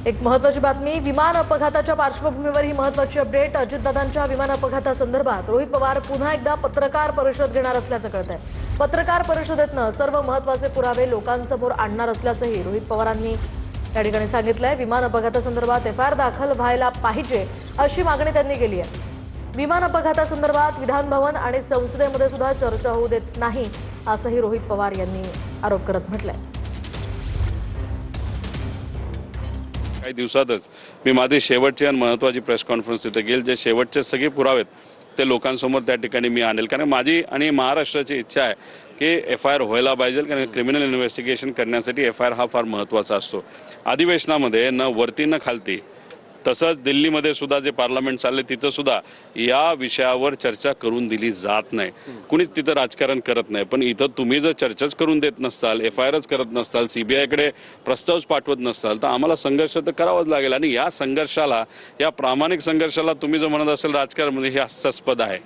एक महत्त्वाची बातमी, विमान अपघाताच्या पार्श्वभूमीवर ही महत्त्वाची अपडेट। अजितदादांच्या विमान अपघातासंदर्भात रोहित पवार पुन्हा एकदा पत्रकार परिषद घेणार असल्याचं कळतंय। पत्रकार परिषदेतनं सर्व महत्त्वाचे पुरावे लोकांसमोर आणणार असल्याचंही रोहित पवारांनी या ठिकाणी सांगितलंय। विमान अपघातासंदर्भात एफआयआर दाखल व्हायला पाहिजे अशी मागणी त्यांनी केली आहे। विमान अपघातासंदर्भात विधान भवन आणि संसदेमध्ये सुद्धा चर्चा होऊ देत नाही असंही रोहित पवार यांनी आरोप करत म्हटलंय। काही दिवसातच मी माझी शेवटची आणि महत्त्वाची प्रेस कॉन्फरन्स तिथे घेईल। जे शेवटचे सगळे पुरावे ते लोकांसमोर त्या ठिकाणी मी आणेल, कारण माझी आणि महाराष्ट्राची इच्छा आहे की एफआयआर व्हायला पाहिजे, कारण क्रिमिनल इन्व्हेस्टिगेशन करण्यासाठी एफआयआर हा फार महत्त्वाचा असतो। अधिवेशनामध्ये न वरती न खालती, तसंच दिल्लीमध्ये सुद्धा जे पार्लमेंट चालले तिथं सुद्धा या विषयावर चर्चा करून दिली जात नाही। कुणीच तिथं राजकारण करत नाही। पण इथं तुम्ही जर चर्चाच करून देत नसताल, एफआयआरच करत नसताल, सीबीआयकडे प्रस्तावच पाठवत नसताल, तर आम्हाला संघर्ष तर करावाच लागेल। आणि या संघर्षाला, या प्रामाणिक संघर्षाला तुम्ही जर म्हणत असेल राजकारण म्हणजे हे हास्यास्पद आहे।